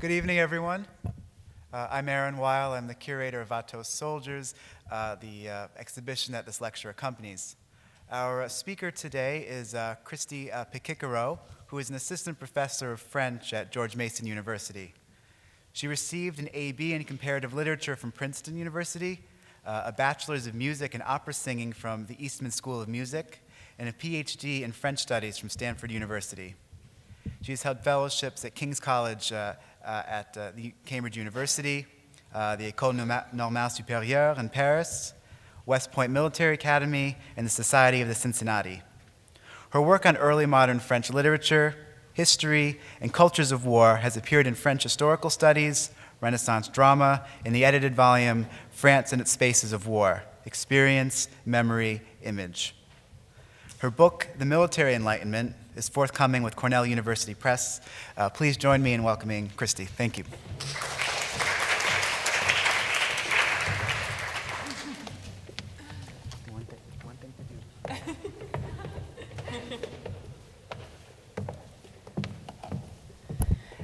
Good evening, everyone. I'm Aaron Weil. I'm the curator of Watteau Soldiers, the exhibition that this lecture accompanies. Our speaker today is Christy Pichichero, who is an assistant professor of French at George Mason University. She received an AB in comparative literature from Princeton University, a bachelor's of music and opera singing from the Eastman School of Music, and a PhD in French studies from Stanford University. She's held fellowships at King's College at the Cambridge University, the École Normale Supérieure in Paris, West Point Military Academy, and the Society of the Cincinnati. Her work on early modern French literature, history, and cultures of war has appeared in French historical studies, Renaissance drama, in the edited volume, France and its Spaces of War, Experience, Memory, Image. Her book, The Military Enlightenment, is forthcoming with Cornell University Press. Please join me in welcoming Christy. Thank you.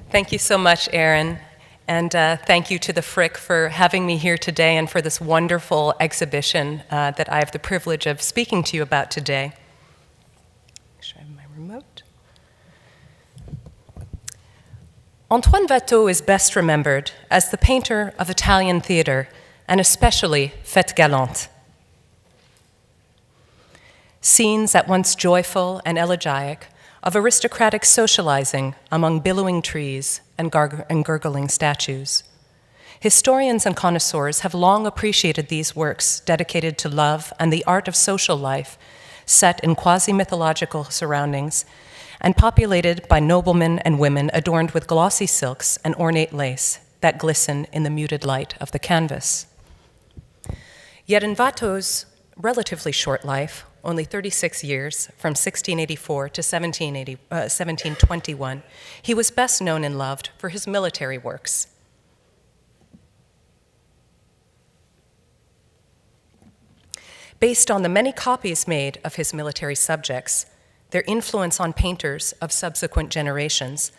Thank you so much, Aaron. And thank you to the Frick for having me here today and for this wonderful exhibition that I have the privilege of speaking to you about today. Remote. Antoine Watteau is best remembered as the painter of Italian theater, and especially Fêtes Galantes. Scenes at once joyful and elegiac of aristocratic socializing among billowing trees and gurgling statues. Historians and connoisseurs have long appreciated these works dedicated to love and the art of social life, set in quasi-mythological surroundings and populated by noblemen and women adorned with glossy silks and ornate lace that glisten in the muted light of the canvas. Yet in Watteau's relatively short life, only 36 years, from 1684 to 1721, he was best known and loved for his military works. Based on the many copies made of his military subjects, their influence on painters of subsequent generations,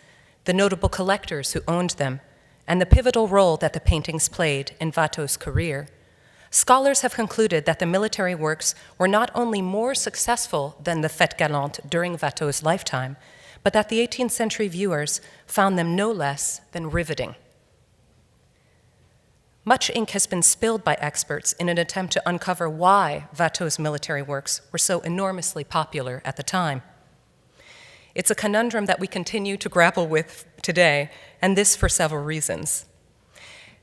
the notable collectors who owned them, and the pivotal role that the paintings played in Watteau's career, scholars have concluded that the military works were not only more successful than the Fêtes Galantes during Watteau's lifetime, but that the 18th century viewers found them no less than riveting. Much ink has been spilled by experts in an attempt to uncover why Watteau's military works were so enormously popular at the time. It's a conundrum that we continue to grapple with today, and this for several reasons.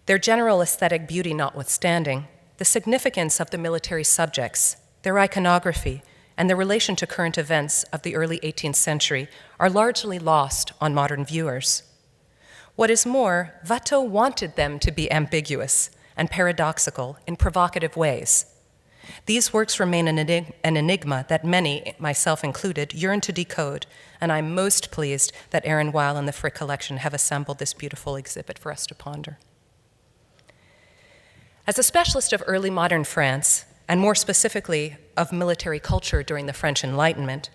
Their general aesthetic beauty notwithstanding, the significance of the military subjects, their iconography, and their relation to current events of the early 18th century are largely lost on modern viewers. What is more, Watteau wanted them to be ambiguous and paradoxical in provocative ways. These works remain an enigma that many, myself included, yearn to decode, and I'm most pleased that Aaron Weil and the Frick Collection have assembled this beautiful exhibit for us to ponder. As a specialist of early modern France, and more specifically of military culture during the French Enlightenment,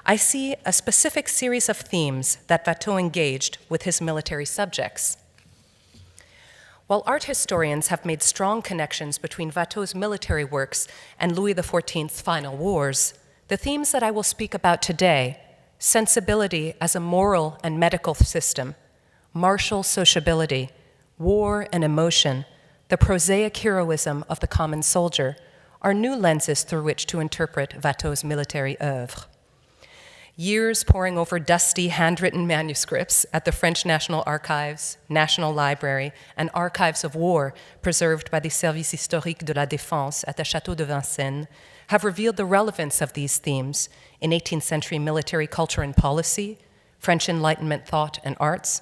I see a specific series of themes that Watteau engaged with his military subjects. While art historians have made strong connections between Watteau's military works and Louis XIV's final wars, the themes that I will speak about today, sensibility as a moral and medical system, martial sociability, war and emotion, the prosaic heroism of the common soldier, are new lenses through which to interpret Watteau's military oeuvre. Years poring over dusty, handwritten manuscripts at the French National Archives, National Library, and Archives of War preserved by the Service Historique de la Défense at the Château de Vincennes have revealed the relevance of these themes in 18th century military culture and policy, French Enlightenment thought and arts,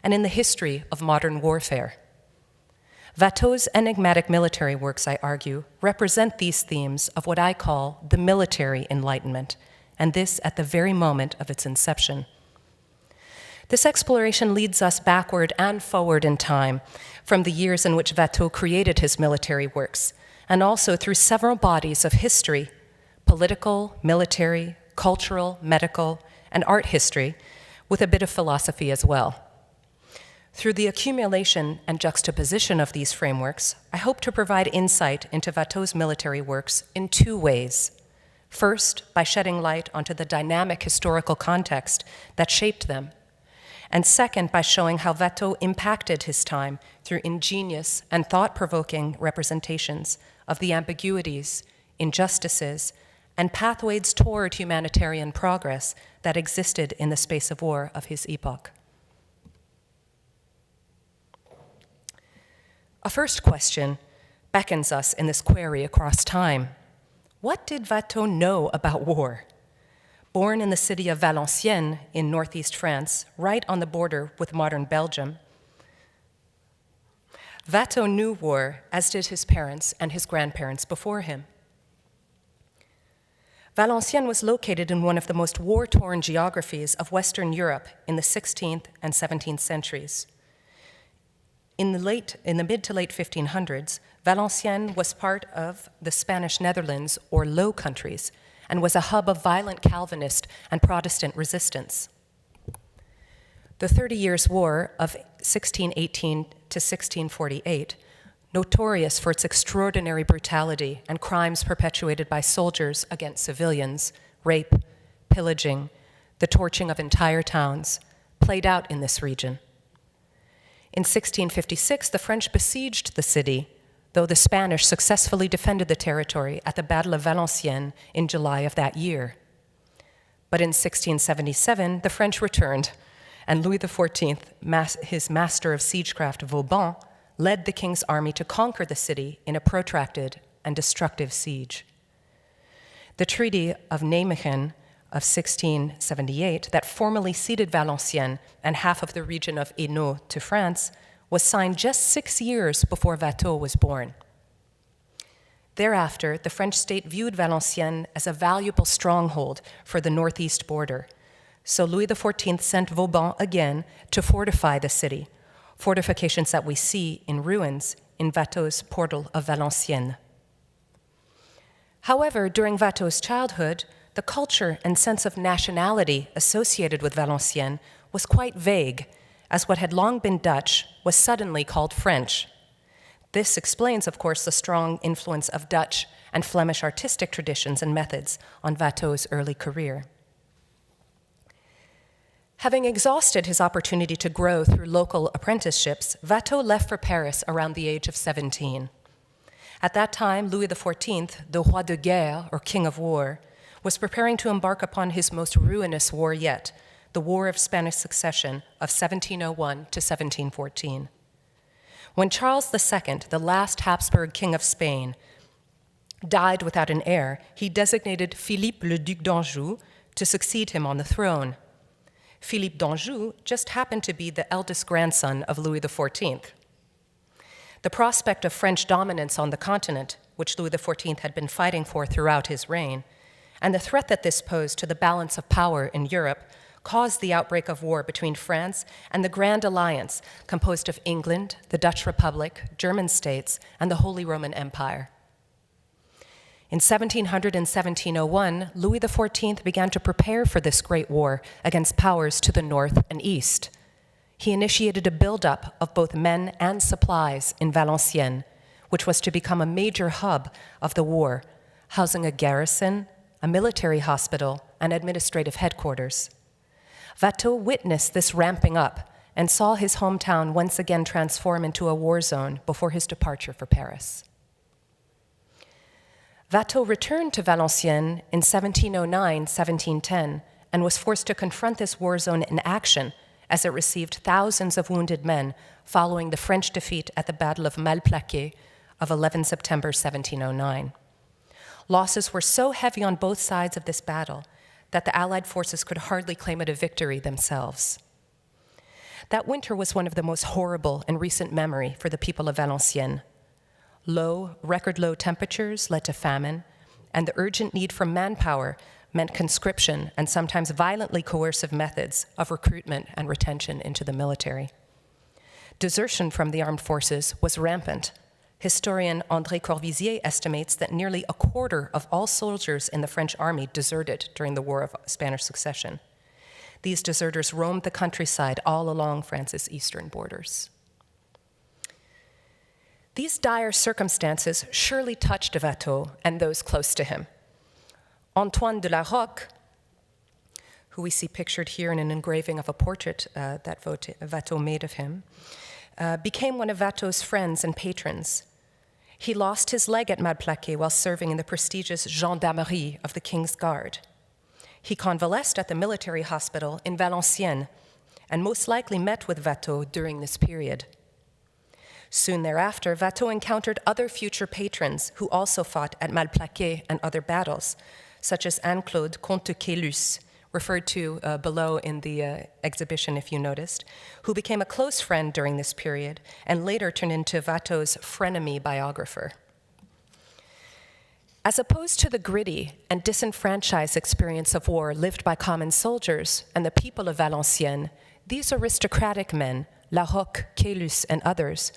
and in the history of modern warfare. Watteau's enigmatic military works, I argue, represent these themes of what I call the military Enlightenment, and this at the very moment of its inception. This exploration leads us backward and forward in time, from the years in which Watteau created his military works, and also through several bodies of history, political, military, cultural, medical, and art history, with a bit of philosophy as well. Through the accumulation and juxtaposition of these frameworks, I hope to provide insight into Watteau's military works in two ways. First, by shedding light onto the dynamic historical context that shaped them, and second, by showing how Watteau impacted his time through ingenious and thought-provoking representations of the ambiguities, injustices, and pathways toward humanitarian progress that existed in the space of war of his epoch. A first question beckons us in this query across time. What did Watteau know about war? Born in the city of Valenciennes in northeast France, right on the border with modern Belgium, Watteau knew war, as did his parents and his grandparents before him. Valenciennes was located in one of the most war-torn geographies of Western Europe in the 16th and 17th centuries. In the mid to late 1500s, Valenciennes was part of the Spanish Netherlands, or Low Countries, and was a hub of violent Calvinist and Protestant resistance. The 30 Years' War of 1618 to 1648, notorious for its extraordinary brutality and crimes perpetuated by soldiers against civilians, rape, pillaging, the torching of entire towns, played out in this region. In 1656, the French besieged the city, though the Spanish successfully defended the territory at the Battle of Valenciennes in July of that year. But in 1677, the French returned, and Louis XIV, his master of siegecraft Vauban, led the king's army to conquer the city in a protracted and destructive siege. The Treaty of Nijmegen of 1678 that formally ceded Valenciennes and half of the region of Hainaut to France was signed just 6 years before Watteau was born. Thereafter, the French state viewed Valenciennes as a valuable stronghold for the northeast border, so Louis XIV sent Vauban again to fortify the city, fortifications that we see in ruins in Watteau's Portal of Valenciennes. However, during Watteau's childhood, the culture and sense of nationality associated with Valenciennes was quite vague, as what had long been Dutch was suddenly called French. This explains, of course, the strong influence of Dutch and Flemish artistic traditions and methods on Watteau's early career. Having exhausted his opportunity to grow through local apprenticeships, Watteau left for Paris around the age of 17. At that time, Louis XIV, the roi de guerre, or king of war, was preparing to embark upon his most ruinous war yet, the War of Spanish Succession of 1701 to 1714. When Charles II, the last Habsburg king of Spain, died without an heir, he designated Philippe le Duc d'Anjou to succeed him on the throne. Philippe d'Anjou just happened to be the eldest grandson of Louis XIV. The prospect of French dominance on the continent, which Louis XIV had been fighting for throughout his reign, and the threat that this posed to the balance of power in Europe caused the outbreak of war between France and the Grand Alliance, composed of England, the Dutch Republic, German states, and the Holy Roman Empire. In 1700 and 1701, Louis XIV began to prepare for this great war against powers to the north and east. He initiated a buildup of both men and supplies in Valenciennes, which was to become a major hub of the war, housing a garrison, a military hospital, and administrative headquarters. Watteau witnessed this ramping up and saw his hometown once again transform into a war zone before his departure for Paris. Watteau returned to Valenciennes in 1709-1710 and was forced to confront this war zone in action as it received thousands of wounded men following the French defeat at the Battle of Malplaquet of 11 September 1709. Losses were so heavy on both sides of this battle that the Allied forces could hardly claim it a victory themselves. That winter was one of the most horrible in recent memory for the people of Valenciennes. Record low temperatures led to famine, and the urgent need for manpower meant conscription and sometimes violently coercive methods of recruitment and retention into the military. Desertion from the armed forces was rampant. Historian André Corvisier estimates that nearly a quarter of all soldiers in the French army deserted during the War of Spanish Succession. these deserters roamed the countryside all along France's eastern borders. These dire circumstances surely touched Watteau and those close to him. Antoine de la Roque, who we see pictured here in an engraving of a portrait that Watteau made of him, became one of Watteau's friends and patrons. He lost his leg at Malplaquet while serving in the prestigious gendarmerie of the King's Guard. He convalesced at the military hospital in Valenciennes and most likely met with Watteau during this period. Soon thereafter, Watteau encountered other future patrons who also fought at Malplaquet and other battles, such as Anne-Claude Comte de Caylus, referred to below in the exhibition if you noticed, who became a close friend during this period and later turned into Watteau's frenemy biographer. As opposed to the gritty and disenfranchised experience of war lived by common soldiers and the people of Valenciennes, these aristocratic men, La Roque, Caylus, and others,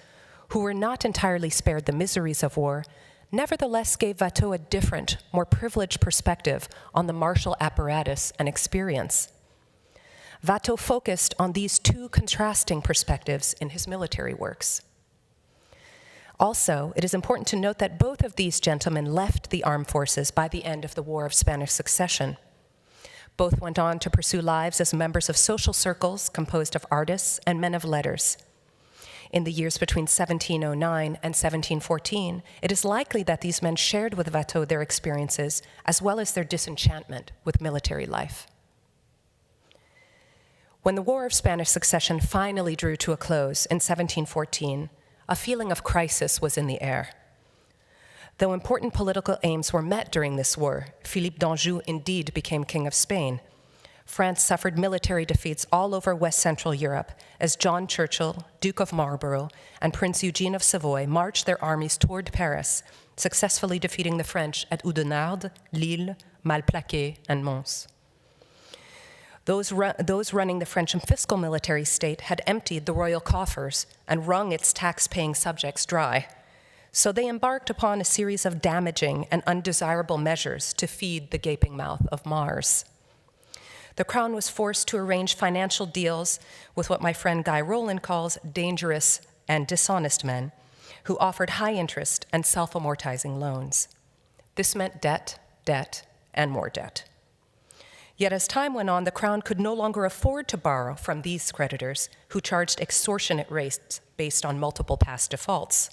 who were not entirely spared the miseries of war, nevertheless gave Watteau a different, more privileged perspective on the martial apparatus and experience. Watteau focused on these two contrasting perspectives in his military works. Also, it is important to note that both of these gentlemen left the armed forces by the end of the War of Spanish Succession. Both went on to pursue lives as members of social circles composed of artists and men of letters. In the years between 1709 and 1714, it is likely that these men shared with Watteau their experiences as well as their disenchantment with military life. When the War of Spanish Succession finally drew to a close in 1714, a feeling of crisis was in the air. Though important political aims were met during this war, Philippe d'Anjou indeed became King of Spain. France suffered military defeats all over West Central Europe as John Churchill, Duke of Marlborough, and Prince Eugene of Savoy marched their armies toward Paris, successfully defeating the French at Oudenarde, Lille, Malplaquet, and Mons. Those running the French fiscal-military state had emptied the royal coffers and wrung its tax-paying subjects dry. So they embarked upon a series of damaging and undesirable measures to feed the gaping mouth of Mars. The Crown was forced to arrange financial deals with what my friend Guy Rowland calls dangerous and dishonest men, who offered high interest and self-amortizing loans. This meant debt, debt, and more debt. Yet as time went on, the Crown could no longer afford to borrow from these creditors, who charged extortionate rates based on multiple past defaults.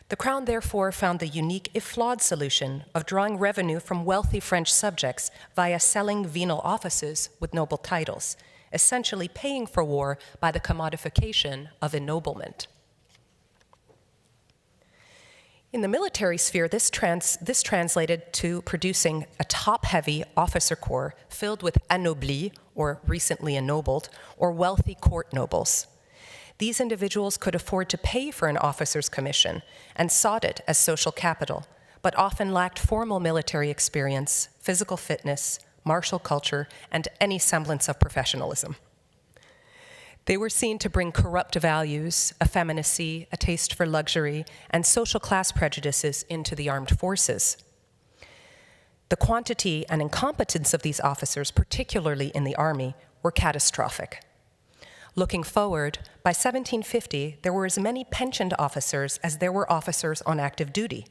The Crown therefore found the unique, if flawed, solution of drawing revenue from wealthy French subjects via selling venal offices with noble titles, essentially paying for war by the commodification of ennoblement. In the military sphere, this translated to producing a top-heavy officer corps filled with anoblis, or recently ennobled, or wealthy court nobles. These individuals could afford to pay for an officer's commission and sought it as social capital, but often lacked formal military experience, physical fitness, martial culture, and any semblance of professionalism. They were seen to bring corrupt values, effeminacy, a taste for luxury, and social class prejudices into the armed forces. The quantity and incompetence of these officers, particularly in the army, were catastrophic. Looking forward, by 1750, there were as many pensioned officers as there were officers on active duty,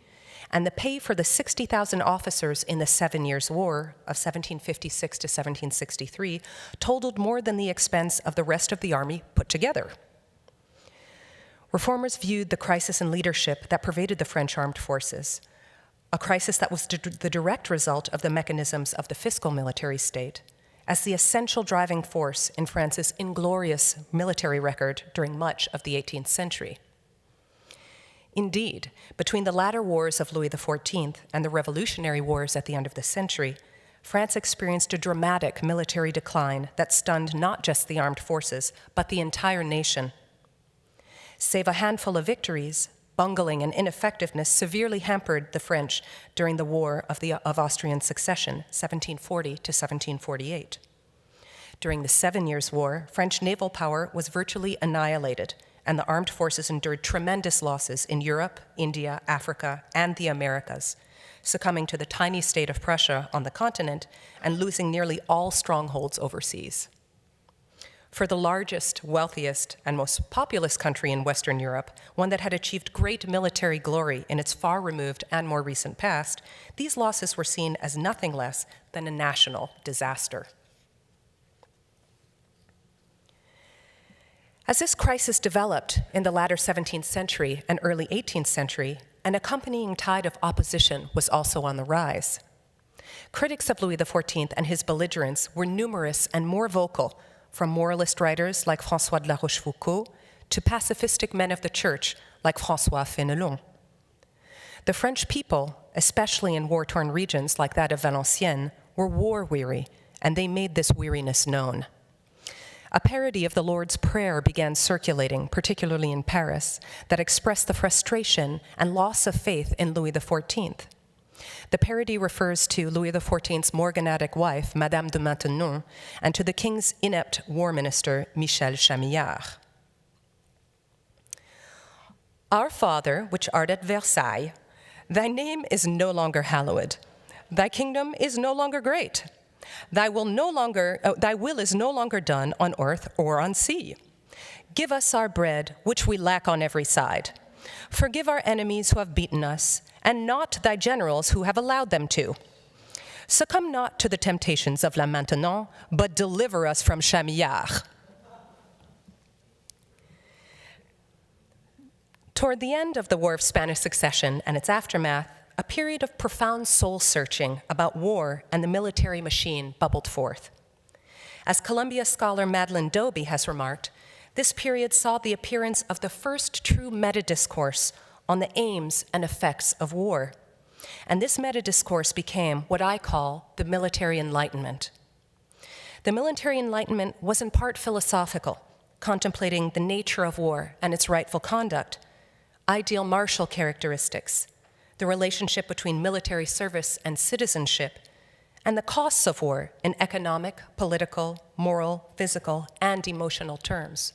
and the pay for the 60,000 officers in the 7 Years' War of 1756 to 1763 totaled more than the expense of the rest of the army put together. Reformers viewed the crisis in leadership that pervaded the French armed forces, a crisis that was the direct result of the mechanisms of the fiscal military state, as the essential driving force in France's inglorious military record during much of the 18th century. Indeed, between the latter wars of Louis XIV and the Revolutionary Wars at the end of the century, France experienced a dramatic military decline that stunned not just the armed forces, but the entire nation. Save a handful of victories, bungling and ineffectiveness severely hampered the French during the War of Austrian Succession, 1740 to 1748. During the 7 Years' War, French naval power was virtually annihilated, and the armed forces endured tremendous losses in Europe, India, Africa, and the Americas, succumbing to the tiny state of Prussia on the continent and losing nearly all strongholds overseas. For the largest, wealthiest, and most populous country in Western Europe, one that had achieved great military glory in its far-removed and more recent past, these losses were seen as nothing less than a national disaster. As this crisis developed in the latter 17th century and early 18th century, an accompanying tide of opposition was also on the rise. Critics of Louis XIV and his belligerents were numerous and more vocal, from moralist writers like François de la Rochefoucauld to pacifistic men of the church like François Fénelon. The French people, especially in war-torn regions like that of Valenciennes, were war-weary, and they made this weariness known. A parody of the Lord's Prayer began circulating, particularly in Paris, that expressed the frustration and loss of faith in Louis XIV. The parody refers to Louis XIV's morganatic wife, Madame de Maintenon, and to the king's inept war minister, Michel Chamillard. Our Father, which art at Versailles, thy name is no longer hallowed. Thy kingdom is no longer great. Thy will is no longer done on earth or on sea. Give us our bread, which we lack on every side. Forgive our enemies who have beaten us, and not thy generals who have allowed them to. Succumb not to the temptations of La Maintenon, but deliver us from Chamillard. Toward the end of the War of Spanish Succession and its aftermath, a period of profound soul-searching about war and the military machine bubbled forth. As Columbia scholar Madeline Doby has remarked, this period saw the appearance of the first true meta-discourse on the aims and effects of war. And this meta-discourse became what I call the military Enlightenment. The military Enlightenment was in part philosophical, contemplating the nature of war and its rightful conduct, ideal martial characteristics, the relationship between military service and citizenship, and the costs of war in economic, political, moral, physical, and emotional terms.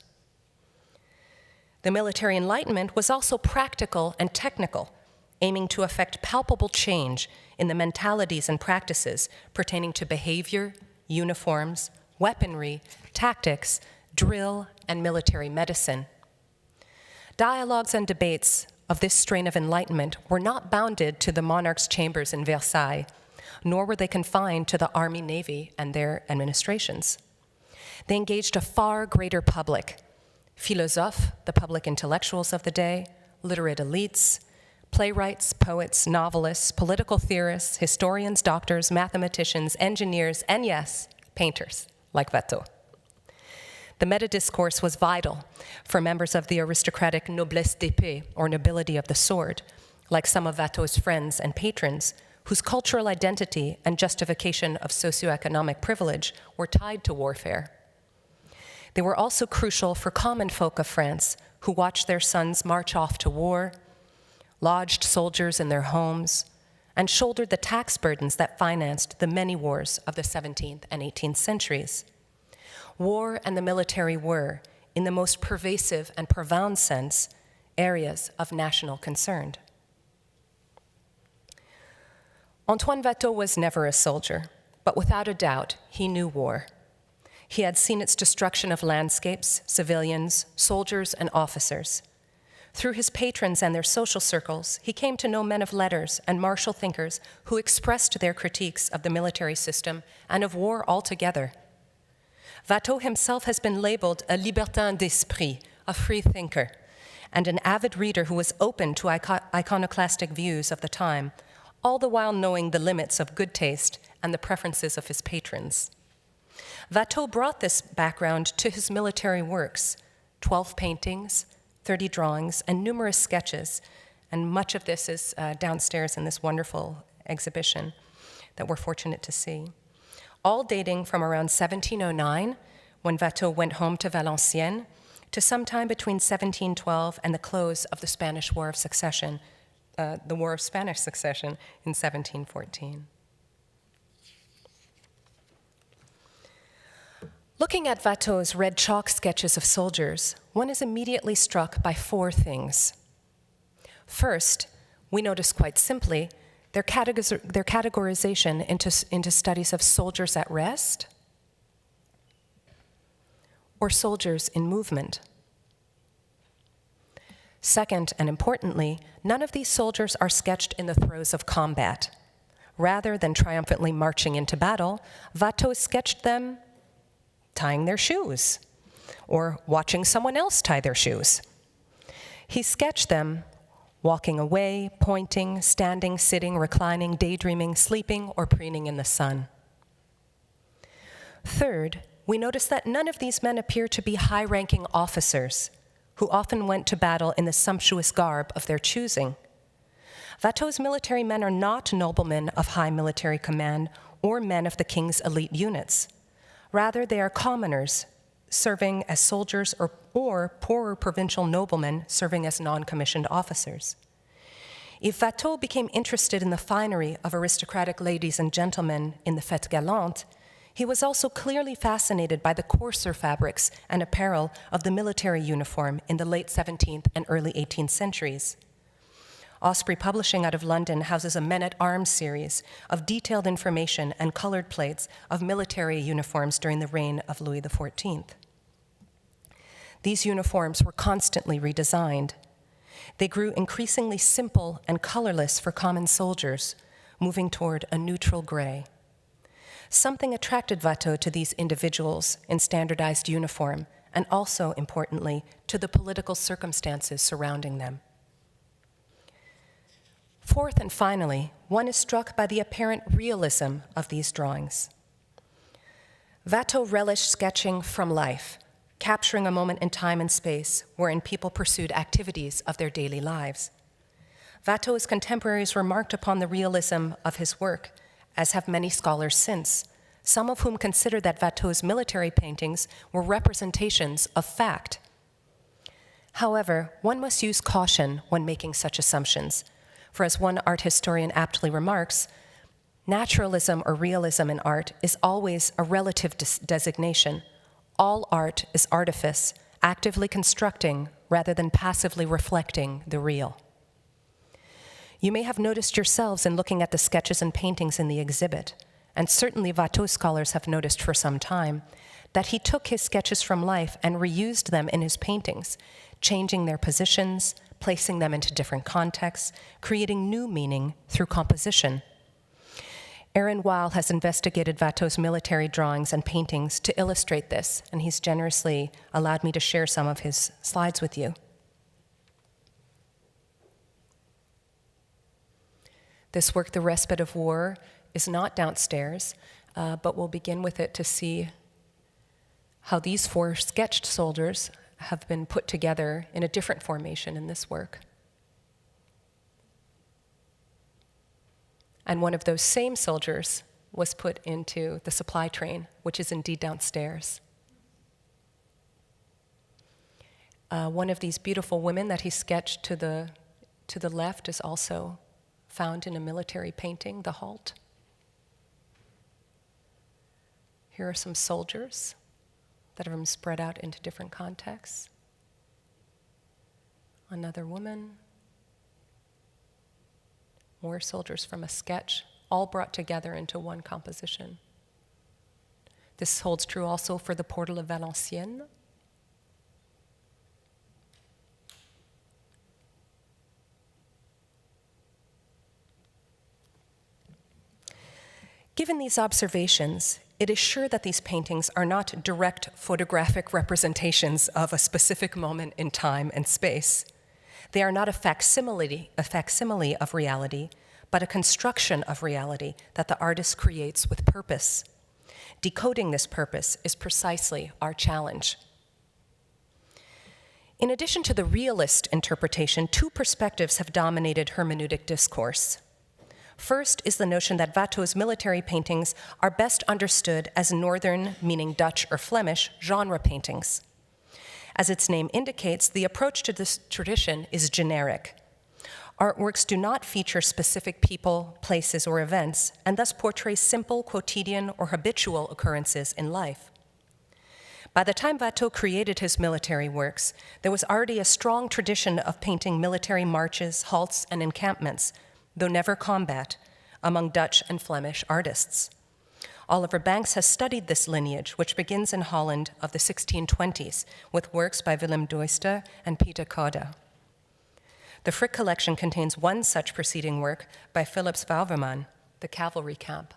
The military Enlightenment was also practical and technical, aiming to effect palpable change in the mentalities and practices pertaining to behavior, uniforms, weaponry, tactics, drill, and military medicine. Dialogues and debates of this strain of enlightenment were not bounded to the monarch's chambers in Versailles, nor were they confined to the Army, Navy, and their administrations. They engaged a far greater public: philosophes, the public intellectuals of the day, literate elites, playwrights, poets, novelists, political theorists, historians, doctors, mathematicians, engineers, and yes, painters, like Watteau. The meta-discourse was vital for members of the aristocratic noblesse d'épée, or nobility of the sword, like some of Watteau's friends and patrons, whose cultural identity and justification of socioeconomic privilege were tied to warfare. They were also crucial for common folk of France who watched their sons march off to war, lodged soldiers in their homes, and shouldered the tax burdens that financed the many wars of the 17th and 18th centuries. War and the military were, in the most pervasive and profound sense, areas of national concern. Antoine Watteau was never a soldier, but without a doubt, he knew war. He had seen its destruction of landscapes, civilians, soldiers, and officers. Through his patrons and their social circles, he came to know men of letters and martial thinkers who expressed their critiques of the military system and of war altogether. Watteau himself has been labeled a libertin d'esprit, a free thinker, and an avid reader who was open to iconoclastic views of the time, all the while knowing the limits of good taste and the preferences of his patrons. Watteau brought this background to his military works: 12 paintings, 30 drawings, and numerous sketches, and much of this is downstairs in this wonderful exhibition that we're fortunate to see, all dating from around 1709, when Watteau went home to Valenciennes, to sometime between 1712 and the close of the Spanish War of Succession, the War of Spanish Succession in 1714. Looking at Watteau's red chalk sketches of soldiers, one is immediately struck by four things. First, we notice quite simply their categorization into studies of soldiers at rest, or soldiers in movement. Second, and importantly, none of these soldiers are sketched in the throes of combat. Rather than triumphantly marching into battle, Watteau sketched them tying their shoes, or watching someone else tie their shoes. He sketched them walking away, pointing, standing, sitting, reclining, daydreaming, sleeping, or preening in the sun. Third, we notice that none of these men appear to be high-ranking officers who often went to battle in the sumptuous garb of their choosing. Watteau's military men are not noblemen of high military command or men of the king's elite units. Rather, they are commoners serving as soldiers or poorer provincial noblemen serving as non-commissioned officers. If Watteau became interested in the finery of aristocratic ladies and gentlemen in the fête galante, he was also clearly fascinated by the coarser fabrics and apparel of the military uniform in the late 17th and early 18th centuries. Osprey Publishing out of London houses a men-at-arms series of detailed information and colored plates of military uniforms during the reign of Louis XIV. These uniforms were constantly redesigned. They grew increasingly simple and colorless for common soldiers, moving toward a neutral gray. Something attracted Watteau to these individuals in standardized uniform, and also, importantly, to the political circumstances surrounding them. Fourth and finally, one is struck by the apparent realism of these drawings. Watteau relished sketching from life, capturing a moment in time and space wherein people pursued activities of their daily lives. Watteau's contemporaries remarked upon the realism of his work, as have many scholars since, some of whom consider that Watteau's military paintings were representations of fact. However, one must use caution when making such assumptions, for as one art historian aptly remarks, naturalism or realism in art is always a relative designation. All art is artifice, actively constructing rather than passively reflecting the real. You may have noticed yourselves in looking at the sketches and paintings in the exhibit, and certainly Watteau scholars have noticed for some time, that he took his sketches from life and reused them in his paintings, changing their positions, placing them into different contexts, creating new meaning through composition. Aaron Weil has investigated Watteau's military drawings and paintings to illustrate this, and he's generously allowed me to share some of his slides with you. This work, The Respite of War, is not downstairs, but we'll begin with it to see how these four sketched soldiers have been put together in a different formation in this work. And one of those same soldiers was put into the supply train, which is indeed downstairs. One of these beautiful women that he sketched to the left is also found in a military painting, The Halt. Here are some soldiers that are spread out into different contexts. Another woman. More soldiers from a sketch, all brought together into one composition. This holds true also for the Portal of Valenciennes. Given these observations, it is sure that these paintings are not direct photographic representations of a specific moment in time and space. They are not a facsimile of reality, but a construction of reality that the artist creates with purpose. Decoding this purpose is precisely our challenge. In addition to the realist interpretation, two perspectives have dominated hermeneutic discourse. First is the notion that Watteau's military paintings are best understood as Northern, meaning Dutch or Flemish, genre paintings. As its name indicates, the approach to this tradition is generic. Artworks do not feature specific people, places, or events, and thus portray simple, quotidian, or habitual occurrences in life. By the time Watteau created his military works, there was already a strong tradition of painting military marches, halts, and encampments, though never combat, among Dutch and Flemish artists. Oliver Banks has studied this lineage, which begins in Holland of the 1620s, with works by Willem Doyster and Peter Koda. The Frick collection contains one such preceding work by Philips Wouwerman, The Cavalry Camp,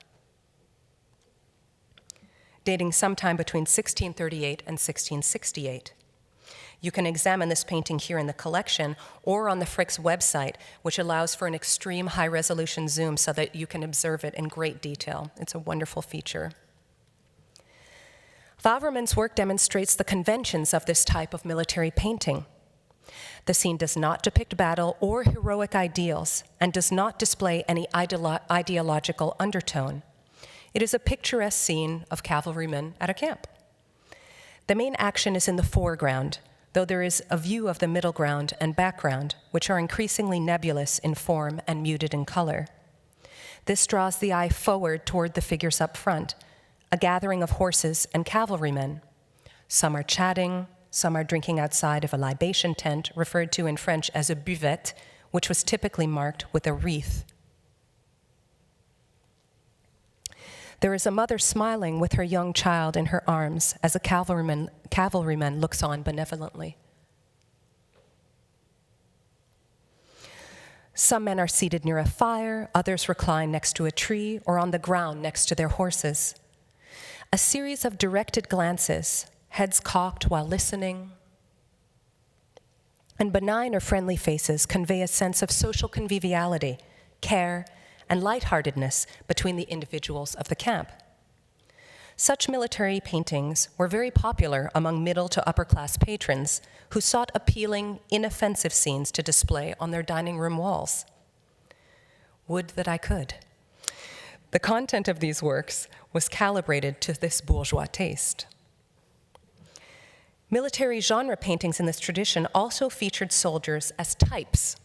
dating sometime between 1638 and 1668. You can examine this painting here in the collection or on the Frick's website, which allows for an extreme high-resolution zoom so that you can observe it in great detail. It's a wonderful feature. Wouwerman's work demonstrates the conventions of this type of military painting. The scene does not depict battle or heroic ideals and does not display any ideological undertone. It is a picturesque scene of cavalrymen at a camp. The main action is in the foreground, though there is a view of the middle ground and background, which are increasingly nebulous in form and muted in color. This draws the eye forward toward the figures up front, a gathering of horses and cavalrymen. Some are chatting, some are drinking outside of a libation tent, referred to in French as a buvette, which was typically marked with a wreath. There is a mother smiling with her young child in her arms as a cavalryman looks on benevolently. Some men are seated near a fire, others recline next to a tree or on the ground next to their horses. A series of directed glances, heads cocked while listening, and benign or friendly faces convey a sense of social conviviality, care, and lightheartedness between the individuals of the camp. Such military paintings were very popular among middle to upper class patrons who sought appealing, inoffensive scenes to display on their dining room walls. Would that I could. The content of these works was calibrated to this bourgeois taste. Military genre paintings in this tradition also featured soldiers as types.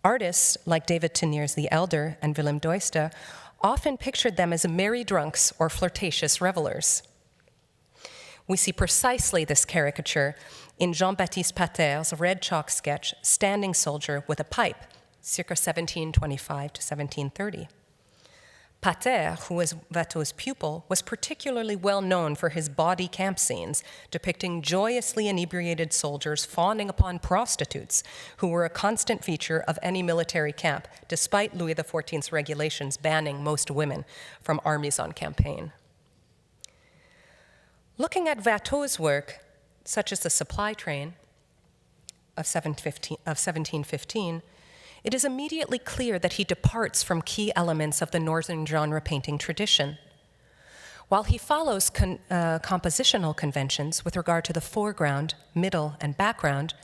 Artists like David Teniers the Elder and Willem Doyster often pictured them as merry drunks or flirtatious revelers. We see precisely this caricature in Jean-Baptiste Pater's red chalk sketch, Standing Soldier with a Pipe, circa 1725 to 1730. Pater, who was Watteau's pupil, was particularly well known for his bawdy camp scenes, depicting joyously inebriated soldiers fawning upon prostitutes, who were a constant feature of any military camp, despite Louis XIV's regulations banning most women from armies on campaign. Looking at Watteau's work, such as the Supply Train of 1715, it is immediately clear that he departs from key elements of the Northern genre painting tradition. While he follows compositional conventions with regard to the foreground, middle, and background,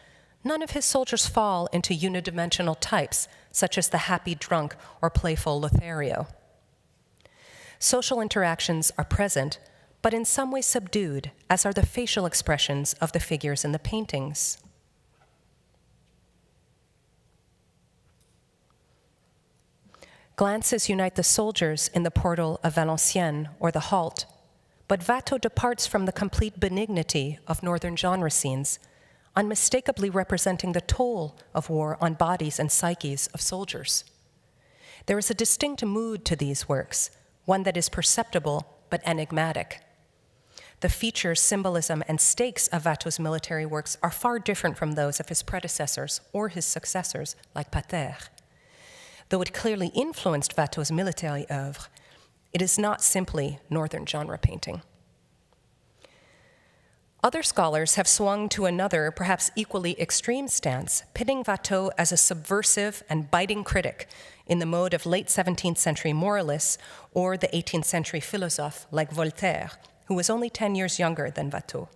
none of his soldiers fall into unidimensional types, such as the happy drunk or playful Lothario. Social interactions are present, but in some way subdued, as are the facial expressions of the figures in the paintings. Glances unite the soldiers in the portal of Valenciennes, or the halt, but Watteau departs from the complete benignity of Northern genre scenes, unmistakably representing the toll of war on bodies and psyches of soldiers. There is a distinct mood to these works, one that is perceptible but enigmatic. The features, symbolism, and stakes of Watteau's military works are far different from those of his predecessors or his successors, like Pater. Though it clearly influenced Watteau's military oeuvre, it is not simply Northern genre painting. Other scholars have swung to another, perhaps equally extreme stance, pitting Watteau as a subversive and biting critic in the mode of late 17th century moralists or the 18th century philosophe like Voltaire, who was only 10 years younger than Watteau.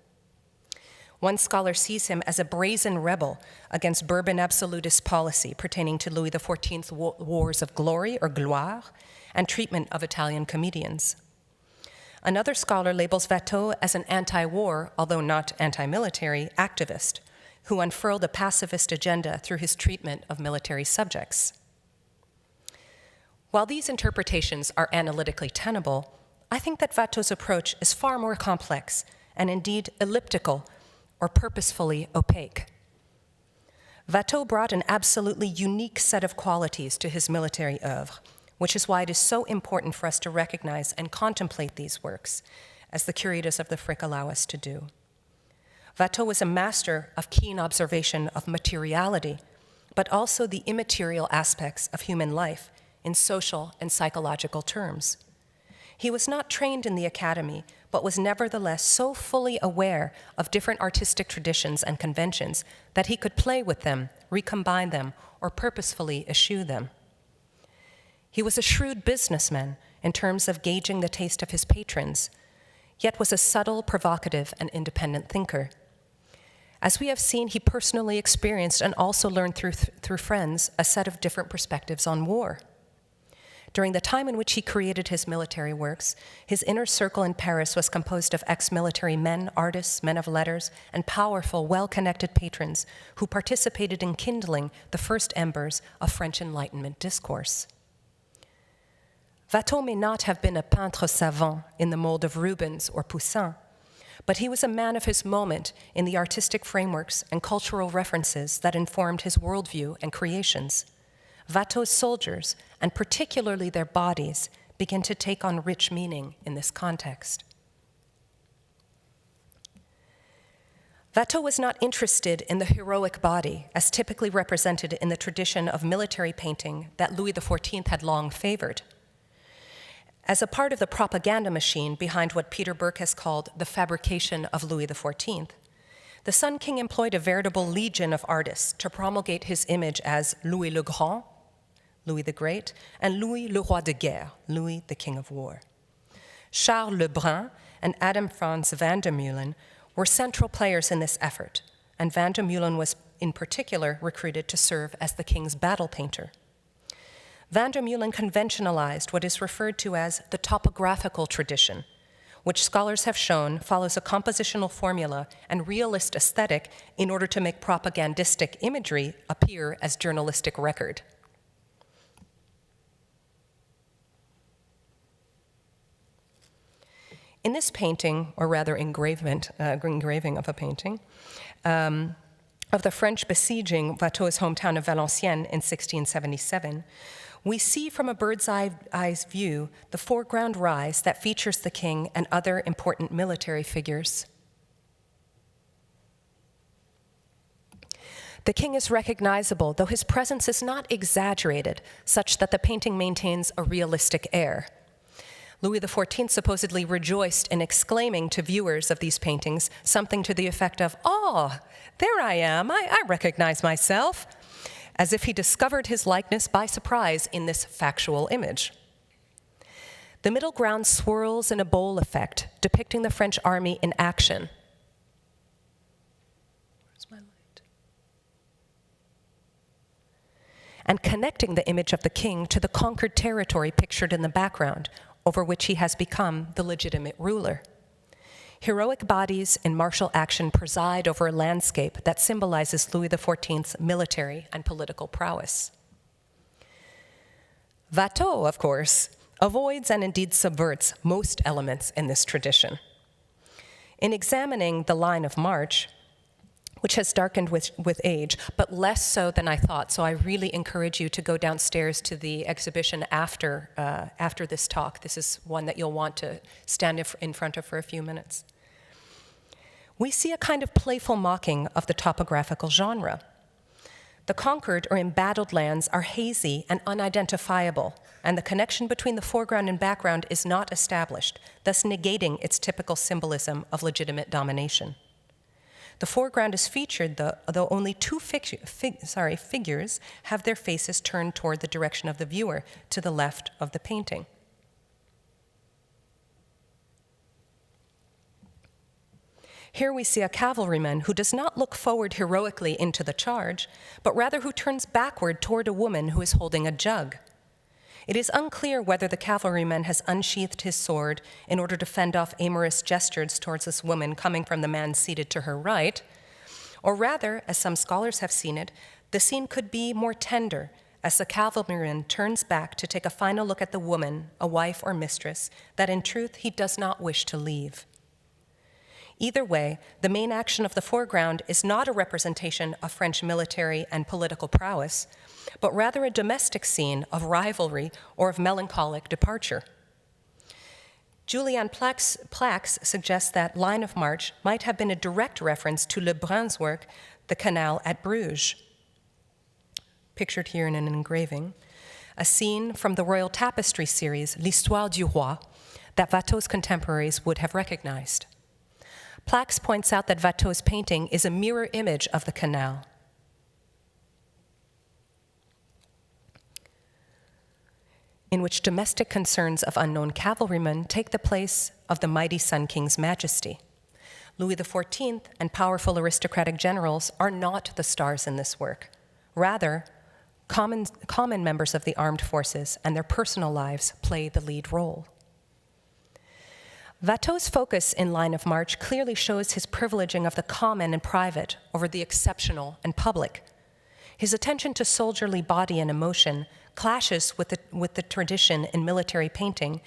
One scholar sees him as a brazen rebel against Bourbon absolutist policy pertaining to Louis XIV's wars of glory, or gloire, and treatment of Italian comedians. Another scholar labels Watteau as an anti-war, although not anti-military, activist, who unfurled a pacifist agenda through his treatment of military subjects. While these interpretations are analytically tenable, I think that Watteau's approach is far more complex and indeed elliptical or purposefully opaque. Watteau brought an absolutely unique set of qualities to his military oeuvre, which is why it is so important for us to recognize and contemplate these works, as the curators of the Frick allow us to do. Watteau was a master of keen observation of materiality, but also the immaterial aspects of human life in social and psychological terms. He was not trained in the academy, but was nevertheless so fully aware of different artistic traditions and conventions that he could play with them, recombine them, or purposefully eschew them. He was a shrewd businessman in terms of gauging the taste of his patrons, yet was a subtle, provocative, and independent thinker. As we have seen, he personally experienced and also learned through friends a set of different perspectives on war. During the time in which he created his military works, his inner circle in Paris was composed of ex-military men, artists, men of letters, and powerful, well-connected patrons who participated in kindling the first embers of French Enlightenment discourse. Watteau may not have been a peintre savant in the mold of Rubens or Poussin, but he was a man of his moment in the artistic frameworks and cultural references that informed his worldview and creations. Watteau's soldiers, and particularly their bodies, begin to take on rich meaning in this context. Watteau was not interested in the heroic body as typically represented in the tradition of military painting that Louis XIV had long favored. As a part of the propaganda machine behind what Peter Burke has called the fabrication of Louis XIV, the Sun King employed a veritable legion of artists to promulgate his image as Louis le Grand, Louis the Great, and Louis le Roi de Guerre, Louis the King of War. Charles Lebrun and Adam Franz van der Meulen were central players in this effort, and van der Meulen was in particular recruited to serve as the king's battle painter. Van der Meulen conventionalized what is referred to as the topographical tradition, which scholars have shown follows a compositional formula and realist aesthetic in order to make propagandistic imagery appear as journalistic record. In this painting, or rather engraving of a painting, of the French besieging Watteau's hometown of Valenciennes in 1677, we see from a bird's eye's view the foreground rise that features the king and other important military figures. The king is recognizable, though his presence is not exaggerated, such that the painting maintains a realistic air. Louis XIV supposedly rejoiced in exclaiming to viewers of these paintings something to the effect of, "Oh, there I am, I recognize myself," as if he discovered his likeness by surprise in this factual image. The middle ground swirls in a bowl effect, depicting the French army in action. Where's my light? And connecting the image of the king to the conquered territory pictured in the background, over which he has become the legitimate ruler. Heroic bodies in martial action preside over a landscape that symbolizes Louis XIV's military and political prowess. Watteau, of course, avoids and indeed subverts most elements in this tradition. In examining the line of march, which has darkened with age, but less so than I thought. So I really encourage you to go downstairs to the exhibition after this talk. This is one that you'll want to stand in front of for a few minutes. We see a kind of playful mocking of the topographical genre. The conquered or embattled lands are hazy and unidentifiable, and the connection between the foreground and background is not established, thus negating its typical symbolism of legitimate domination. The foreground is featured, though only two figures have their faces turned toward the direction of the viewer, to the left of the painting. Here we see a cavalryman who does not look forward heroically into the charge, but rather who turns backward toward a woman who is holding a jug. It is unclear whether the cavalryman has unsheathed his sword in order to fend off amorous gestures towards this woman coming from the man seated to her right, or rather, as some scholars have seen it, the scene could be more tender as the cavalryman turns back to take a final look at the woman, a wife or mistress, that in truth he does not wish to leave. Either way, the main action of the foreground is not a representation of French military and political prowess, but rather a domestic scene of rivalry or of melancholic departure. Julian Plax suggests that Line of March might have been a direct reference to Lebrun's work, The Canal at Bruges, pictured here in an engraving, a scene from the royal tapestry series, L'Histoire du Roi, that Watteau's contemporaries would have recognized. Plax points out that Watteau's painting is a mirror image of the canal. In which domestic concerns of unknown cavalrymen take the place of the mighty Sun King's majesty. Louis XIV and powerful aristocratic generals are not the stars in this work. Rather, common members of the armed forces and their personal lives play the lead role. Watteau's focus in Line of March clearly shows his privileging of the common and private over the exceptional and public. His attention to soldierly body and emotion clashes with the tradition in military painting,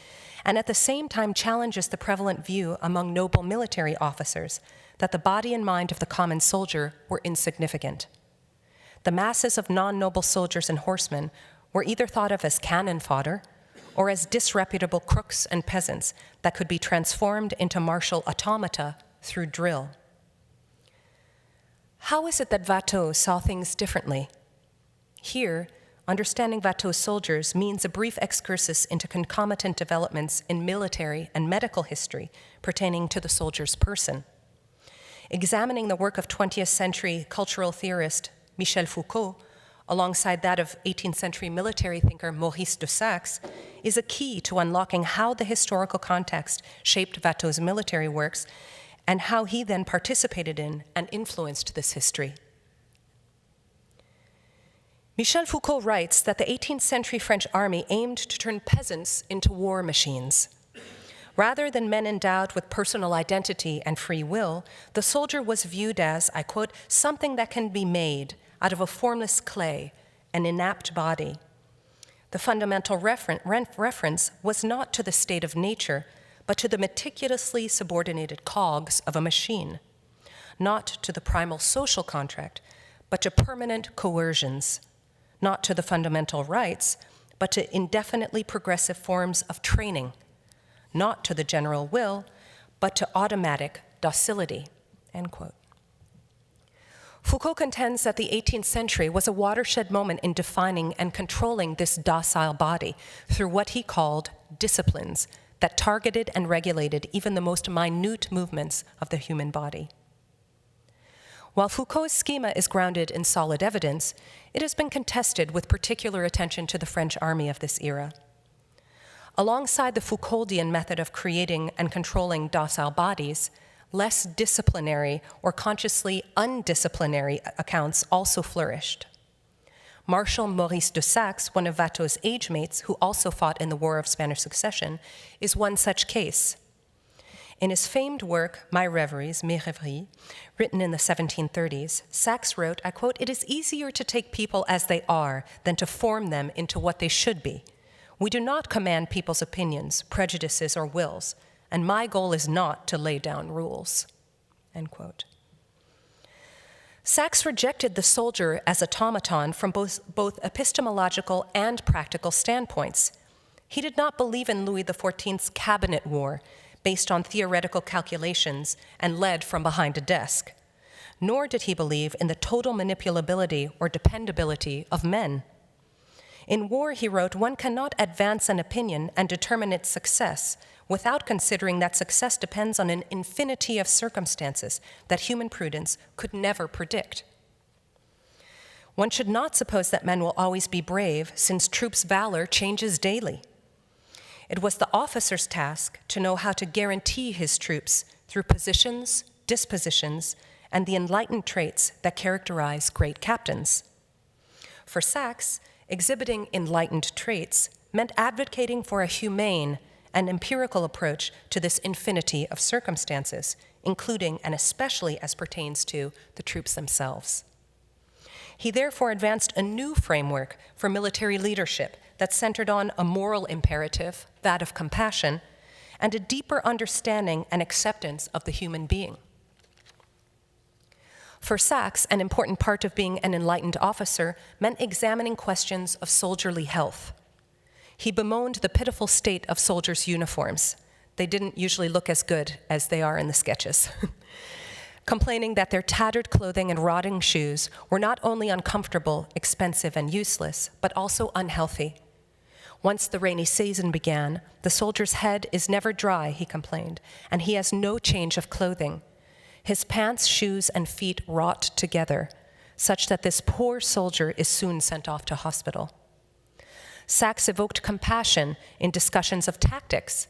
and at the same time challenges the prevalent view among noble military officers that the body and mind of the common soldier were insignificant. The masses of non-noble soldiers and horsemen were either thought of as cannon fodder or as disreputable crooks and peasants that could be transformed into martial automata through drill. How is it that Watteau saw things differently? Here, understanding Watteau's soldiers means a brief excursus into concomitant developments in military and medical history pertaining to the soldier's person. Examining the work of 20th century cultural theorist Michel Foucault, alongside that of 18th century military thinker Maurice de Saxe, is a key to unlocking how the historical context shaped Watteau's military works and how he then participated in and influenced this history. Michel Foucault writes that the 18th century French army aimed to turn peasants into war machines. Rather than men endowed with personal identity and free will, the soldier was viewed as, I quote, something that can be made out of a formless clay, an inapt body. The fundamental reference was not to the state of nature, but to the meticulously subordinated cogs of a machine, not to the primal social contract, but to permanent coercions, not to the fundamental rights, but to indefinitely progressive forms of training, not to the general will, but to automatic docility, end quote. Foucault contends that the 18th century was a watershed moment in defining and controlling this docile body through what he called disciplines that targeted and regulated even the most minute movements of the human body. While Foucault's schema is grounded in solid evidence, it has been contested with particular attention to the French army of this era. Alongside the Foucauldian method of creating and controlling docile bodies, less disciplinary or consciously undisciplinary accounts also flourished. Marshal Maurice de Saxe, one of Watteau's age mates who also fought in the War of Spanish Succession, is one such case. In his famed work, Mes Rêveries, written in the 1730s, Saxe wrote, I quote, "It is easier to take people as they are than to form them into what they should be. We do not command people's opinions, prejudices, or wills, and my goal is not to lay down rules," end quote. Saxe rejected the soldier as automaton from both epistemological and practical standpoints. He did not believe in Louis XIV's cabinet war, based on theoretical calculations and led from behind a desk, nor did he believe in the total manipulability or dependability of men. In war, he wrote, one cannot advance an opinion and determine its success without considering that success depends on an infinity of circumstances that human prudence could never predict. One should not suppose that men will always be brave, since troops' valor changes daily. It was the officer's task to know how to guarantee his troops through positions, dispositions, and the enlightened traits that characterize great captains. For Saxe, exhibiting enlightened traits meant advocating for a humane and empirical approach to this infinity of circumstances, including and especially as pertains to the troops themselves. He therefore advanced a new framework for military leadership that centered on a moral imperative, that of compassion, and a deeper understanding and acceptance of the human being. For Sachs, an important part of being an enlightened officer meant examining questions of soldierly health. He bemoaned the pitiful state of soldiers' uniforms. They didn't usually look as good as they are in the sketches. Complaining that their tattered clothing and rotting shoes were not only uncomfortable, expensive, and useless, but also unhealthy. Once the rainy season began, the soldier's head is never dry, he complained, and he has no change of clothing. His pants, shoes, and feet rot together, such that this poor soldier is soon sent off to hospital. Sachs evoked compassion in discussions of tactics,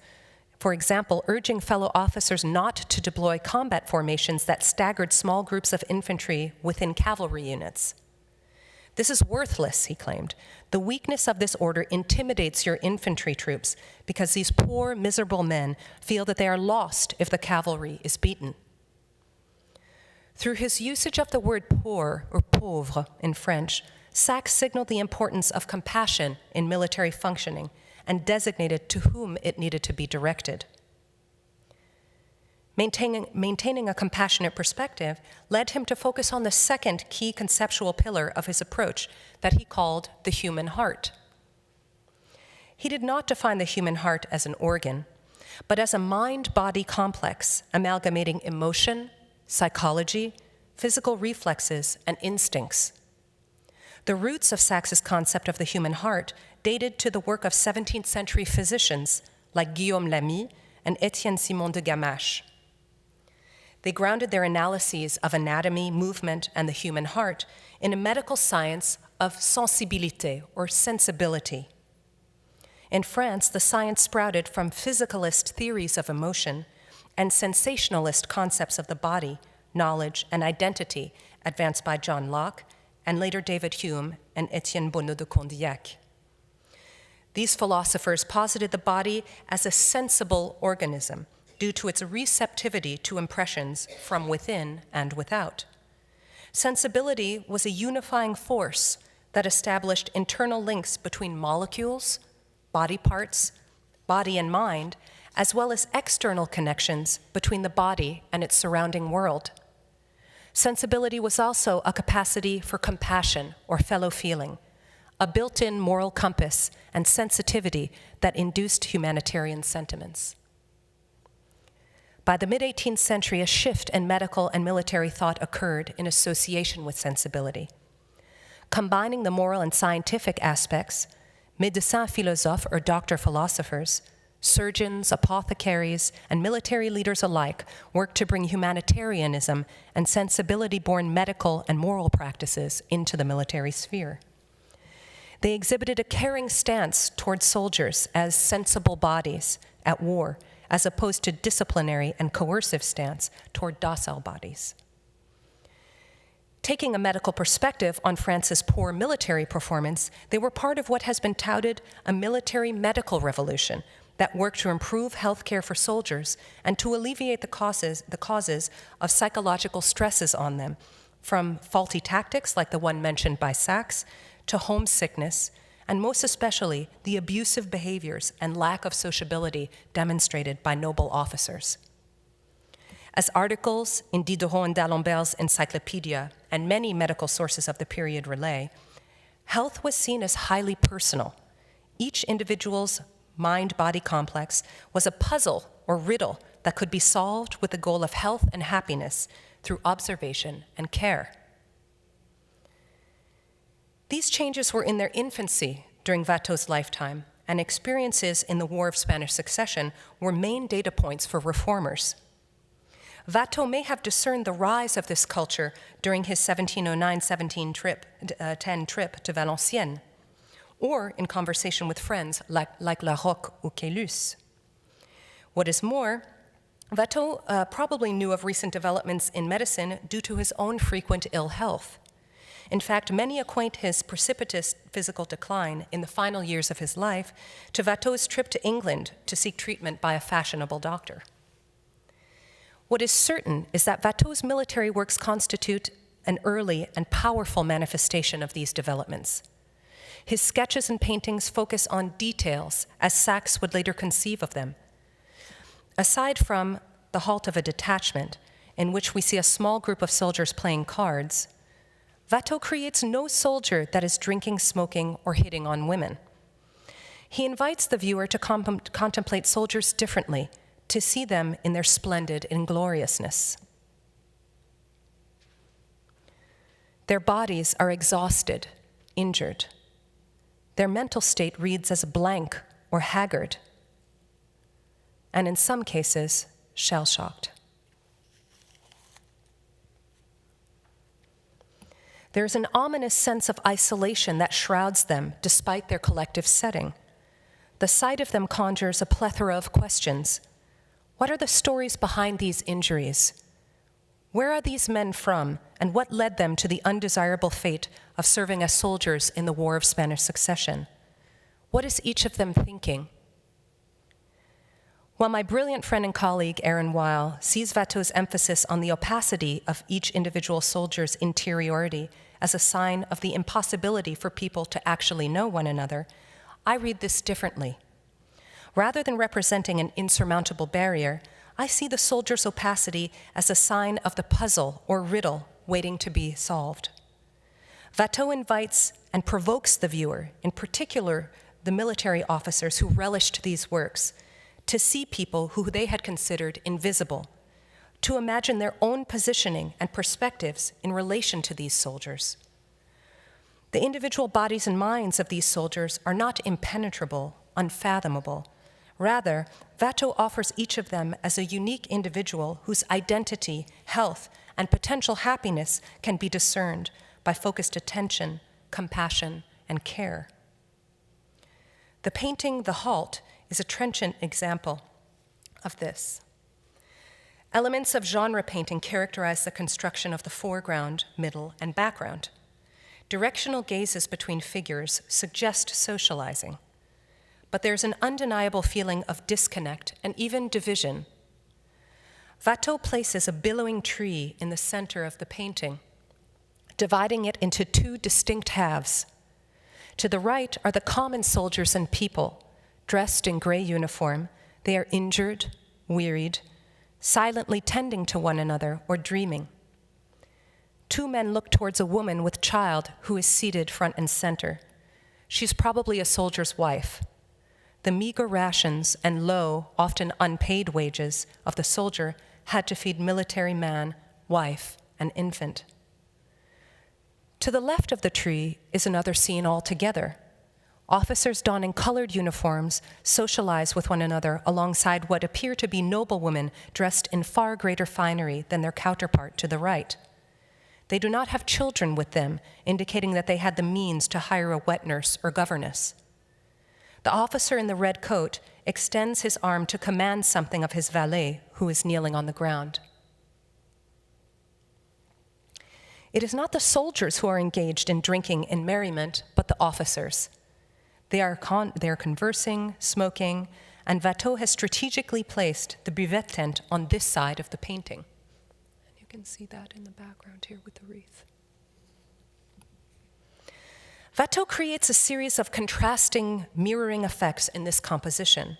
for example, urging fellow officers not to deploy combat formations that staggered small groups of infantry within cavalry units. This is worthless, he claimed. The weakness of this order intimidates your infantry troops because these poor, miserable men feel that they are lost if the cavalry is beaten. Through his usage of the word poor, or pauvre in French, Sachs signaled the importance of compassion in military functioning and designated to whom it needed to be directed. Maintaining a compassionate perspective led him to focus on the second key conceptual pillar of his approach that he called the human heart. He did not define the human heart as an organ, but as a mind-body complex amalgamating emotion, psychology, physical reflexes, and instincts. The roots of Sachs's concept of the human heart dated to the work of 17th century physicians like Guillaume Lamy and Étienne Simon de Gamache. They grounded their analyses of anatomy, movement, and the human heart in a medical science of sensibility, or sensibility. In France, the science sprouted from physicalist theories of emotion and sensationalist concepts of the body, knowledge, and identity advanced by John Locke and later David Hume and Étienne Bonneau de Condillac. These philosophers posited the body as a sensible organism due to its receptivity to impressions from within and without. Sensibility was a unifying force that established internal links between molecules, body parts, body and mind, as well as external connections between the body and its surrounding world. Sensibility was also a capacity for compassion or fellow feeling, a built-in moral compass and sensitivity that induced humanitarian sentiments. By the mid-18th century, a shift in medical and military thought occurred in association with sensibility. Combining the moral and scientific aspects, médecins philosophes, or doctor philosophers, surgeons, apothecaries, and military leaders alike worked to bring humanitarianism and sensibility-born medical and moral practices into the military sphere. They exhibited a caring stance towards soldiers as sensible bodies at war, as opposed to disciplinary and coercive stance toward docile bodies. Taking a medical perspective on France's poor military performance, they were part of what has been touted a military medical revolution that worked to improve healthcare for soldiers and to alleviate the causes of psychological stresses on them, from faulty tactics like the one mentioned by Sachs, to homesickness, and most especially the abusive behaviors and lack of sociability demonstrated by noble officers. As articles in Diderot and d'Alembert's Encyclopedia and many medical sources of the period relay, health was seen as highly personal. Each individual's mind-body complex was a puzzle or riddle that could be solved with the goal of health and happiness through observation and care. These changes were in their infancy during Watteau's lifetime, and experiences in the War of Spanish Succession were main data points for reformers. Watteau may have discerned the rise of this culture during his 1709-1710 trip to Valenciennes, or in conversation with friends like La Roque or Caylus. What is more, Watteau probably knew of recent developments in medicine due to his own frequent ill health. In fact, many acquaint his precipitous physical decline in the final years of his life to Watteau's trip to England to seek treatment by a fashionable doctor. What is certain is that Watteau's military works constitute an early and powerful manifestation of these developments. His sketches and paintings focus on details as Sachs would later conceive of them. Aside from the halt of a detachment, in which we see a small group of soldiers playing cards, Watteau creates no soldier that is drinking, smoking, or hitting on women. He invites the viewer to contemplate soldiers differently, to see them in their splendid ingloriousness. Their bodies are exhausted, injured. Their mental state reads as blank or haggard, and in some cases, shell-shocked. There is an ominous sense of isolation that shrouds them despite their collective setting. The sight of them conjures a plethora of questions. What are the stories behind these injuries? Where are these men from, and what led them to the undesirable fate of serving as soldiers in the War of Spanish Succession? What is each of them thinking? While my brilliant friend and colleague, Aaron Weil, sees Watteau's emphasis on the opacity of each individual soldier's interiority as a sign of the impossibility for people to actually know one another, I read this differently. Rather than representing an insurmountable barrier, I see the soldier's opacity as a sign of the puzzle or riddle waiting to be solved. Watteau invites and provokes the viewer, in particular the military officers who relished these works, to see people who they had considered invisible, to imagine their own positioning and perspectives in relation to these soldiers. The individual bodies and minds of these soldiers are not impenetrable, unfathomable. Rather, Watteau offers each of them as a unique individual whose identity, health, and potential happiness can be discerned by focused attention, compassion, and care. The painting The Halt is a trenchant example of this. Elements of genre painting characterize the construction of the foreground, middle, and background. Directional gazes between figures suggest socializing, but there's an undeniable feeling of disconnect and even division. Watteau places a billowing tree in the center of the painting, dividing it into two distinct halves. To the right are the common soldiers and people. Dressed in gray uniform, they are injured, wearied, silently tending to one another or dreaming. Two men look towards a woman with child who is seated front and center. She's probably a soldier's wife. The meager rations and low, often unpaid wages of the soldier had to feed military man, wife, and infant. To the left of the tree is another scene altogether. Officers donning colored uniforms socialize with one another alongside what appear to be noblewomen dressed in far greater finery than their counterpart to the right. They do not have children with them, indicating that they had the means to hire a wet nurse or governess. The officer in the red coat extends his arm to command something of his valet, who is kneeling on the ground. It is not the soldiers who are engaged in drinking and merriment, but the officers. They are conversing, smoking, and Watteau has strategically placed the buvette tent on this side of the painting. And you can see that in the background here with the wreath. Watteau creates a series of contrasting, mirroring effects in this composition.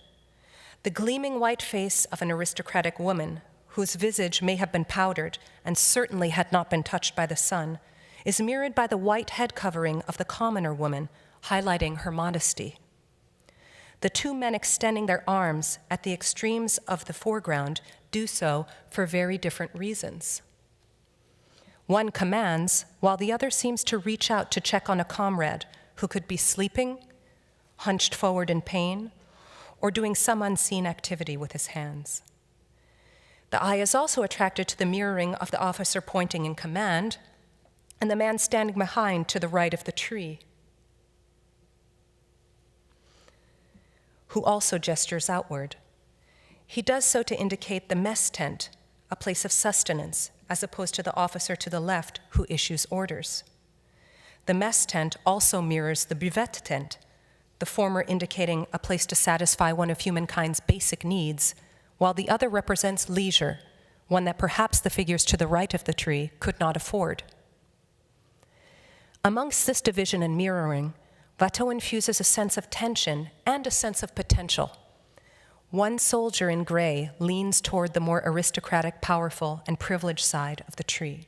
The gleaming white face of an aristocratic woman, whose visage may have been powdered and certainly had not been touched by the sun, is mirrored by the white head covering of the commoner woman, highlighting her modesty. The two men extending their arms at the extremes of the foreground do so for very different reasons. One commands, while the other seems to reach out to check on a comrade who could be sleeping, hunched forward in pain, or doing some unseen activity with his hands. The eye is also attracted to the mirroring of the officer pointing in command and the man standing behind to the right of the tree, who also gestures outward. He does so to indicate the mess tent, a place of sustenance, as opposed to the officer to the left who issues orders. The mess tent also mirrors the buvette tent, the former indicating a place to satisfy one of humankind's basic needs, while the other represents leisure, one that perhaps the figures to the right of the tree could not afford. Amongst this division and mirroring, Watteau infuses a sense of tension and a sense of potential. one soldier in gray leans toward the more aristocratic, powerful, and privileged side of the tree.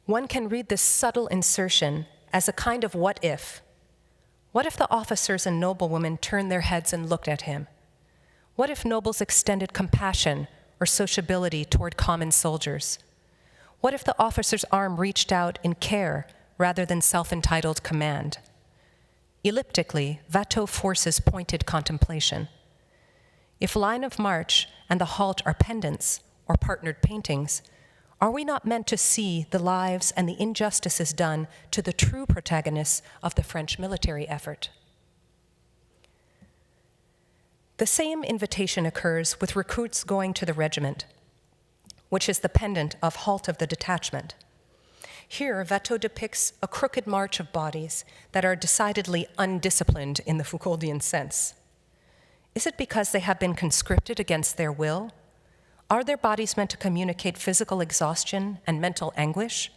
One can read this subtle insertion as a kind of what if. What if the officers and noblewomen turned their heads and looked at him? What if nobles extended compassion or sociability toward common soldiers? What if the officer's arm reached out in care rather than self-entitled command? Elliptically, Watteau forces pointed contemplation. If line of march and the halt are pendants or partnered paintings, are we not meant to see the lives and the injustices done to the true protagonists of the French military effort? The same invitation occurs with recruits going to the regiment, which is the pendant of halt of the detachment. Here, Watteau depicts a crooked march of bodies that are decidedly undisciplined in the Foucauldian sense. Is it because they have been conscripted against their will? Are their bodies meant to communicate physical exhaustion and mental anguish?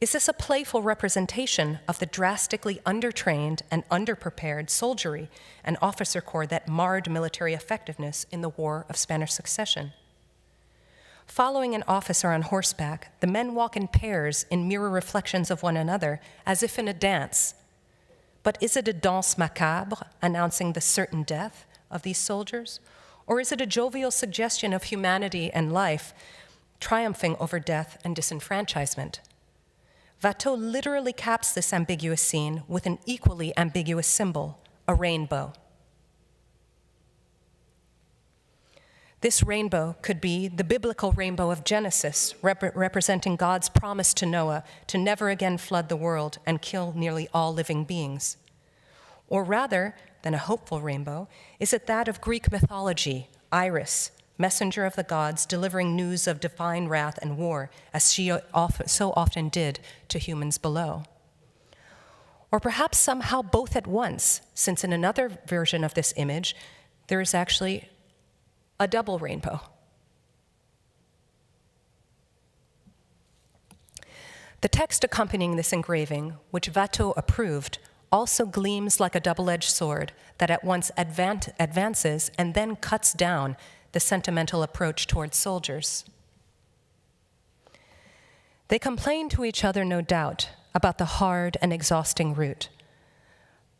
Is this a playful representation of the drastically undertrained and underprepared soldiery and officer corps that marred military effectiveness in the War of Spanish Succession? Following an officer on horseback, the men walk in pairs in mirror reflections of one another, as if in a dance. But is it a danse macabre, announcing the certain death of these soldiers? Or is it a jovial suggestion of humanity and life, triumphing over death and disenfranchisement? Watteau literally caps this ambiguous scene with an equally ambiguous symbol, a rainbow. This rainbow could be the biblical rainbow of Genesis, representing God's promise to Noah to never again flood the world and kill nearly all living beings. Or rather than a hopeful rainbow, is it that of Greek mythology, Iris, messenger of the gods, delivering news of divine wrath and war, as she so often did to humans below? Or perhaps somehow both at once, since in another version of this image, there is actually a double rainbow. The text accompanying this engraving, which Watteau approved, also gleams like a double-edged sword that at once advances and then cuts down the sentimental approach towards soldiers. They complain to each other, no doubt, about the hard and exhausting route.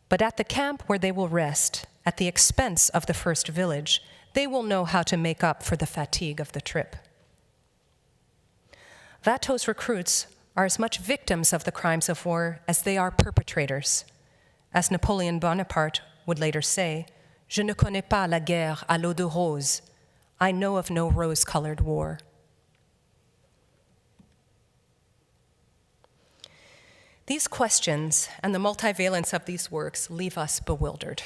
But at the camp where they will rest, at the expense of the first village, they will know how to make up for the fatigue of the trip. Watteau's recruits are as much victims of the crimes of war as they are perpetrators. As Napoleon Bonaparte would later say, "Je ne connais pas la guerre à l'eau de rose." I know of no rose-colored war. These questions and the multivalence of these works leave us bewildered.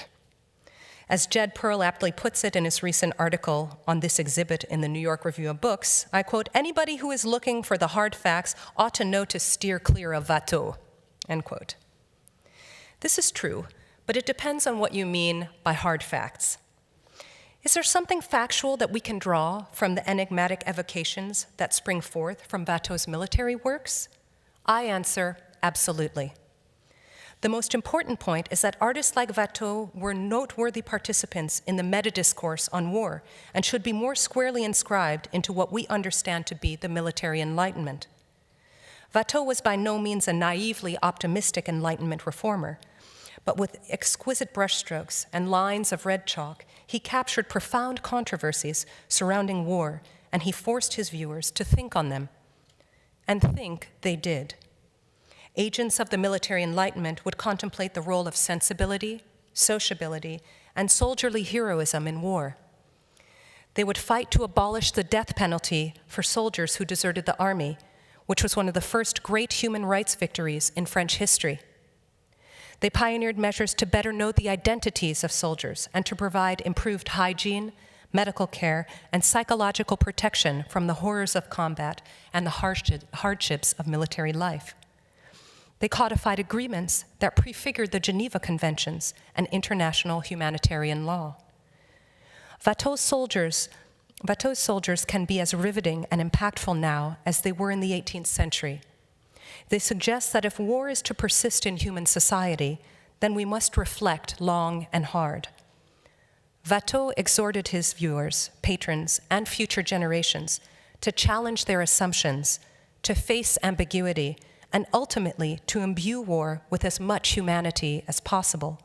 As Jed Pearl aptly puts it in his recent article on this exhibit in the New York Review of Books, I quote, "Anybody who is looking for the hard facts ought to know to steer clear of Watteau," end quote. This is true, but it depends on what you mean by hard facts. Is there something factual that we can draw from the enigmatic evocations that spring forth from Watteau's military works? I answer, absolutely. The most important point is that artists like Watteau were noteworthy participants in the meta-discourse on war and should be more squarely inscribed into what we understand to be the military Enlightenment. Watteau was by no means a naively optimistic Enlightenment reformer, but with exquisite brushstrokes and lines of red chalk, he captured profound controversies surrounding war, and he forced his viewers to think on them. And think they did. Agents of the military Enlightenment would contemplate the role of sensibility, sociability, and soldierly heroism in war. They would fight to abolish the death penalty for soldiers who deserted the army, which was one of the first great human rights victories in French history. They pioneered measures to better know the identities of soldiers and to provide improved hygiene, medical care, and psychological protection from the horrors of combat and the hardships of military life. They codified agreements that prefigured the Geneva Conventions and international humanitarian law. Watteau's soldiers can be as riveting and impactful now as they were in the 18th century. They suggest that if war is to persist in human society, then we must reflect long and hard. Watteau exhorted his viewers, patrons, and future generations to challenge their assumptions, to face ambiguity, and ultimately to imbue war with as much humanity as possible.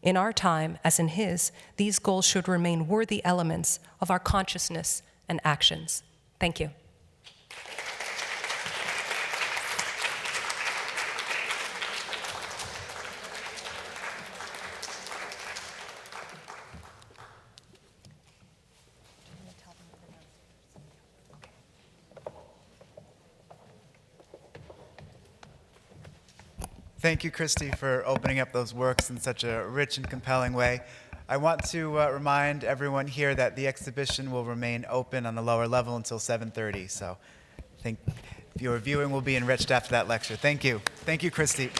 In our time, as in his, these goals should remain worthy elements of our consciousness and actions. Thank you. Thank you, Christy, for opening up those works in such a rich and compelling way. I want to remind everyone here that the exhibition will remain open on the lower level until 7:30, so I think your viewing will be enriched after that lecture. Thank you. Thank you, Christy.